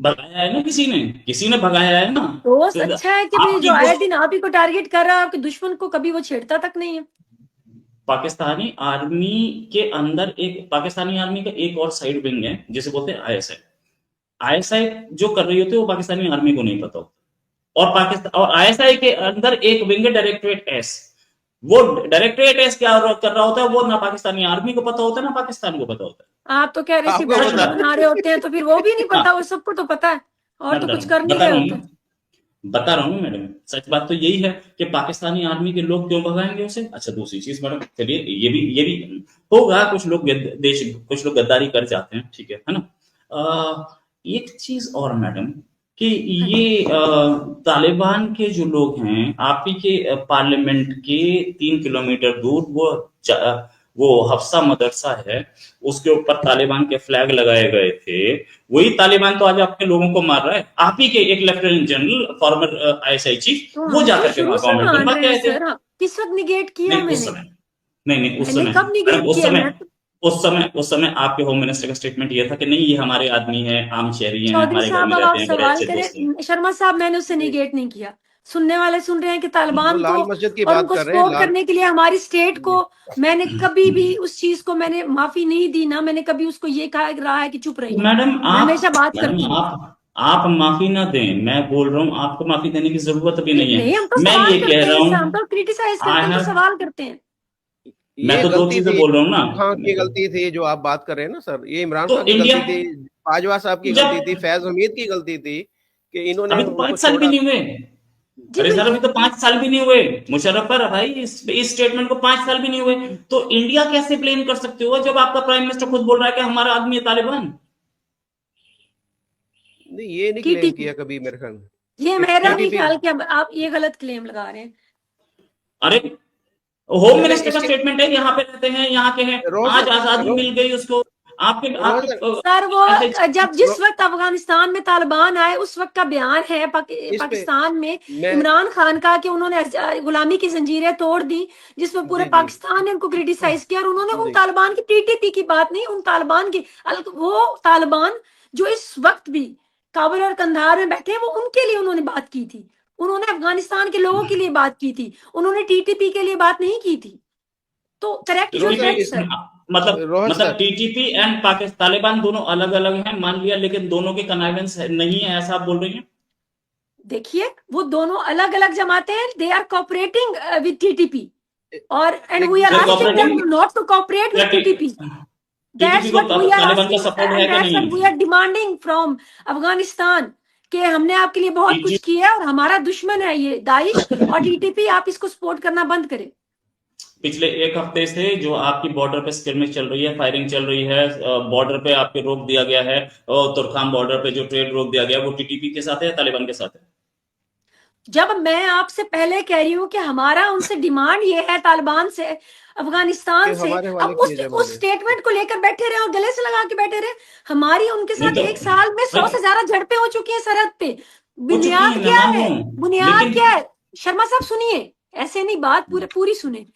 भगाया है ना, किसी ने भगाया है ना। दोस्त तो अच्छा है कि भाई आपकी जो आए दोस्त दिन आप ही को टारगेट कर रहा है, आपके दुश्मन को कभी वो छेड़ता तक नहीं है। पाकिस्तानी आर्मी के अंदर एक पाकिस्तानी आर्मी का एक और साइड विंग है जिसे बोलते हैं आईएसआई। आईएसआई जो कर रही होती है वो पाकिस्तानी आर्मी को नहीं पता होता। और पाकिस्तान और आईएसआई के अंदर एक विंग है डायरेक्टरेट एस। वो डायरेक्टरेट एस क्या कर रहा होता है वो ना पाकिस्तानी आर्मी को पता होता है ना पाकिस्तान को पता होता आप तो कह रहे सिर्फ आपको है। सच पता बैनर बात है। बना रहे होते हैं, तो फिर वो भी नहीं है। पता, हाँ, वो सबको तो पता है और मैं तो बता कुछ रहा हूँ कर नहीं बता रहे रहा हूँ होते। ना, बता रहा हूँ ना मैडम, सच बात तो यही है कि पाकिस्तानी आर्मी के लोग क्यों भगाएंगे उसे। अच्छा, दूसरी चीज मैडम, चलिए ये भी होगा, कुछ लोग देश कुछ लोग गद्दारी कर जाते हैं, ठीक है ना। एक चीज और मैडम, कि हाँ ये जी। तालिबान के जो लोग हैं आप ही के पार्लियामेंट के 3 किलोमीटर दूर वो हफ्सा मदरसा है, उसके ऊपर तालिबान के फ्लैग लगाए गए थे। वही तालिबान तो आज आपके लोगों को मार रहा है। आप ही के एक lieutenant general, farmer ISI chief, तो वो हम तो जाकर के शुरू वहां से गवर्नमेंट को मान भाग रहे के हैं आए थे। सर, हाँ। किस वक्त निगेट किया नहीं उस मैंने? समय, नहीं उस मैंने समय कब मैडम, निगेट किया? मैं तो उस समय आपके होम मिनिस्टर का स्टेटमेंट ये था कि नहीं ये हमारे आदमी है, आम शहरी हैं, चौधरी हमारे घर साहब में अब आप रहते हैं, बड़े सवाल अच्छे दोस्त हैं। करें, शर्मा साहब मैंने उससे नहीं, निगेट नहीं किया। सुनने वाले सुन रहे हैं कि वो तालिबान को लाल मस्जिद की और बात उनको कर रहे हैं, सपोर्ट लाल। करने के लिए हमारी स्टेट को, जी मैंने कभी भी उस चीज को मैंने माफी नहीं दी, ना मैंने कभी उसको ये कहा रहा है कि चुप तो रहिए। मैडम मैं हमेशा आप बात मैडम करती हूँ। आप आप माफी ना दें, मैं बोल रहा हूँ आपको माफी देने की जरूरत भी नहीं नहीं, है। हम तो मैं सवाल ये करते कह हैं, रहा इससे हूँ, हम तो क्रिटिसाइज करते आई हैं, हम तो हैव, सवाल करते हैं। मैं ये तो दो गलती चीजें थी बोल रहा हूँ इमरान खान की, ना। गलती थी जो आप बात कर रहे हैं ना सर, ये इमरान तो खान की इंडिया, गलती थी, बाजवा साहब की गलती थी, जब फैज हमीद की गलती थी कि इन्होंने अभी तो उनको 5 साल भी छोड़ा। नहीं हुए। जी अरे सर अभी बिल्कुल। तो 5 साल भी नहीं हुए मुशर्रफ पर भाई, इस स्टेटमेंट को 5 साल भी नहीं हुए। तो इंडिया कैसे ब्लेम कर सकते हो जब आपका प्राइम मिनिस्टर खुद बोल रहा है कि हमारा आदमी है तालिबान। नहीं, ये नहीं क्लेम टीटीपी, किया कभी मेरे ख्याल में। ये मेरा नहीं टीटीपी, ख्याल कि आप ये गलत क्लेम लगा रहे हैं। अरे होम नहीं मिनिस्टर का इसके, स्टेटमेंट है, यहाँ पे रहते हैं, यहाँ के हैं, रोहन आज सर, आजादी मिल गई उसको। आपके रोहन सर, आपके सर वो ऐसे जब जिस वक्त अफगानिस्तान में तालिबान आए उस वक्त का बयान है इस पे पाकिस्तान में मैं, इमरान खान का कि उन्होंने गुलामी की जंजीरें तोड़ दी, जिसमें पूरे जी जी पाकिस्तान ने उनको क्रिटिसाइज किया, और उन्होंने उन जी, तालिबान की टीटीपी की बात नहीं, उन तालिबान की वो तालिबान जो इस वक्त भी काबुल और कंधार में बैठे हैं, वो उनके लिए उन्होंने बात की थी। उन्होंने अफगानिस्तान के लोगों के लिए बात की थी, उन्होंने टीटीपी के लिए बात नहीं की थी। तो correct your Rohan sir TTP, fact sir. Rohan मतलब sir, TTP and Pakistan Taliban दोनों अलग अलग हैं मान लिया, लेकिन दोनों की कनाइवेंस नहीं है, ऐसा आप बोल रही हैं। देखिए वो दोनों अलग अलग जमाते हैं, they are cooperating with TTP, और एंड वी आर ये asking cooperating, them not to cooperate क्या विद टीटीपी। टीटीपी दैट्स को व्हाट वी आर तालिबान का आस्किंग सपोर्ट है एंड क्या दैट्स नहीं। What we are demanding from Afghanistan, कि हमने आपके लिए बहुत कुछ किया है और हमारा दुश्मन है ये दाइश, और टीटीपी आप इसको सपोर्ट करना बंद करें। पिछले एक हफ्ते से जो आपकी बॉर्डर पे स्क्रिमेज चल रही है, फायरिंग चल रही है, बॉर्डर पे आपके रोक दिया गया है, और तुर्खाम बॉर्डर पे जो ट्रेड रोक दिया गया है, वो टीटीपी के साथ है या तालिबान के साथ है। जब मैं आपसे पहले कह रही हूँ कि हमारा उनसे डिमांड ये है तालिबान से, कि अफगानिस्तान से, हमारे अब हवाले किए जाए उस मामले। स्टेटमेंट को लेकर बैठे रहे और गले से लगा के बैठे रहे। हमारी उनके नहीं साथ तो एक साल में 100 भाई से ज्यादा झड़पें हो चुकी हैं सरहद पे। हो चुकी बुनियाद है, मैं क्या मान रहा है? हूँ, बुनियाद लेकिन क्या है? शर्मा साहब सुनिए, ऐसे नहीं, बात पूरी सुने।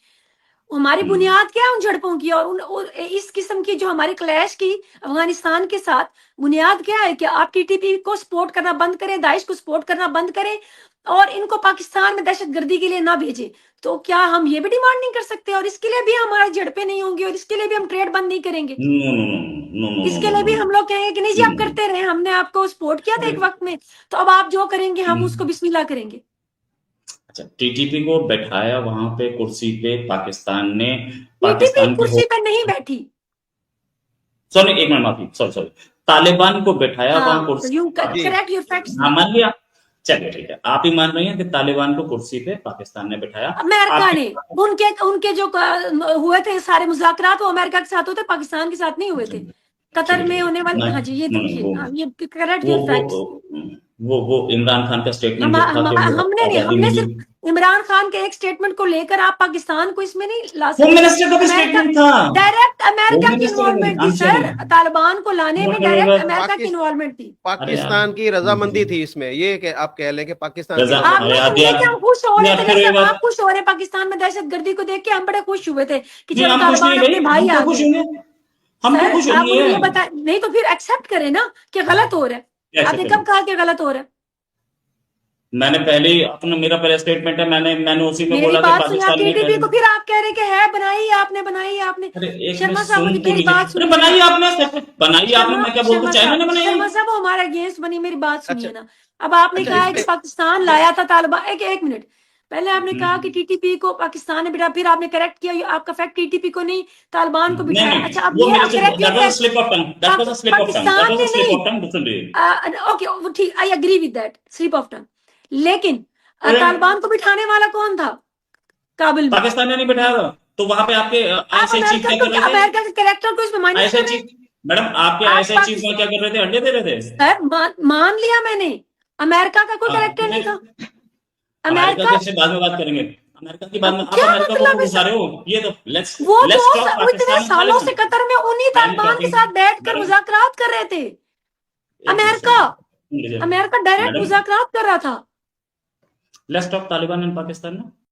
हमारी हम्म, बुनियाद क्या है उन झड़पों की, और इस किस्म की जो हमारी क्लैश की अफगानिस्तान के साथ, बुनियाद क्या है कि आप टीटीपी को सपोर्ट करना बंद करें, दाइश को सपोर्ट करना बंद करें, और इनको पाकिस्तान में दहशतगर्दी के लिए ना भेजें। तो क्या हम ये भी डिमांड नहीं कर सकते? और इसके लिए भी हमारे झड़पें नहीं होंगी, और इसके लिए भी हम ट्रेड बंद नहीं करेंगे। No no no no no no इसके नो लिए नो भी नो हम लोग कहेंगे कि नहीं जी नो, आप करते रहे, हमने आपको सपोर्ट किया था अरे एक वक्त में, तो अब आप जो करेंगे हम उसको हम्म, बिस्मिल्लाह करेंगे। अच्छा, टीटीपी को बैठाया वहां पे कुर्सी पे पाकिस्तान ने, टीटीपी पाकिस्तान के हो, कुर्सी पर नहीं बैठी। सॉरी एक मिनट माफी, सॉरी सॉरी, तालिबान को बैठाया वहां हाँ, तो कुर्सी यू पे जी, करेक्ट योर फैक्ट्स। हाँ मान लिया, चलिए ठीक है, आप ही मान रही हैं कि तालिबान को कुर्सी पे पाकिस्तान ने बैठाया। अमेरिका आपके ने, उनके उनके जो हुए थे सारे मुज़ाकरात, वो अमेरिका के साथ होते, पाकिस्तान के साथ नहीं हुए थे। ठीक कतर है ठीक में होने है, वाले, नहीं हाँ जी, ये नहीं नहीं, देखिए, हाँ, ये करेक्ट वो योर वो फैक्ट्स। वो इमरान खान का स्टेटमेंट जो था कि वो हमने नहीं, आजादी हमने मिली। सिर्फ इमरान खान के एक स्टेटमेंट को लेकर आप पाकिस्तान को इसमें नहीं ला होम सकते। मिनिस्टर का भी अमेरिका, स्टेटमेंट था, डायरेक्ट होम अमेरिका की मिनिस्टर का इन्वॉल्वमेंट आई थी एम सर, शेयरिंग तालिबान को लाने में डायरेक्ट व्हाटएवर। अमेरिका की पाकिस, इन्वॉल्वमेंट थी। अरे यार पाकिस्तान की रजामंदी थी इसमें, ये कि आप कह लें कि पाकिस्तान की रजा, आपने रजामंदी याद थी। समझे कि हम खुश हो रहे याद थे, करो जैसे ये हम आप बात। खुश हो रहे हैं पाकिस्तान में दहशतगर्दी को देख के, हम बड़े खुश हुए थे कि नहीं चलो हम खुश नहीं तालिबान भाई, अपने भाई हम आ क्यों खुश गए। होंगे, हम क्यों सर खुश आप होंगे। मुझे ये बता, नहीं तो फिर एक्सेप्ट करें ना कि गलत हो रहा है। कैसे आपने करें, कब कहा कि गलत हो रहा है? मैंने पहले ही अपना, मेरा पहला स्टेटमेंट है, मैंने उसी में मेरी बोला कि बात सुनिए, आप पाकिस्तान ने टीटीपी को पहले। फिर आप कह रहे कि है बनाई है आपने, बनाई है आपने। अरे एक मिनट शर्मा साहब सुन मुझे तो मेरी लीजिए, बात अरे सुनिए बनाइए ना। आपने, बनाइए आपने, मैं क्या बोलता हूँ, चाइना ने बनाई है। शर्मा साहब वो हमारा अगेंस्ट बनी, मेरी बात अच्छा, सुनिए ना। अब आपने अच्छा कहा इस है कि पे, पाकिस्तान ये लाया था तालिबान, एक मिनट, पहले आपने कहा कि हम्म, टीटीपी को पाकिस्तान ने बिठा, फिर आपने करेक्ट किया, ये आपका फैक्ट, टीटीपी को नहीं तालिबान को नहीं बिठाया। नहीं, अच्छा अब वो ये मेरे अब से, correct your that was fact. Slip of tongue, that was a slip of tongue, that Pakistan was ने अ स्लिप नहीं, ऑफ टंग, दूसरे। ओके वो ठीक, I agree with that, slip of tongue, लेकिन अरे तालिबान को बिठाने वाला कौन था काबिल में? पाकिस्तान ने नहीं बैठाया था, तो वहां पे आपके आप आईएसआई चीफ क्या कर रहे थे। अमेरिका के कैरेक्टर को इसमें माइनस आईएसआई कर रहे हैं। चीफ, मैडम आपके आप आईएसआई चीफ पाकिस्तान, क्या कर रहे थे, अंडे दे रहे थे। सर मान लिया मैंने, अमेरिका का कोई तो कैरेक्टर नहीं फिर था। अमेरिका अमेरिका, के बाद में बात करेंगे, अमेरिका की बाद में अब आप क्या अमेरिका को मतलब क्यों है घुसा सर? रहे हो, ये तो लेट्स वो लेट्स टॉक वो इतने पाकिस्तान एंड सालों से तालिबान। कतर में उन्हीं आई एम तालिबान के टॉकिंग, साथ बैठकर मैडम मुज़ाकरात कर रहे थे। एक मिनट अमेरिका, सुनिए, अमेरिका डायरेक्ट मैडम मुज़ाकरात कर रहा था। Let's talk Taliban and Pakistan ना।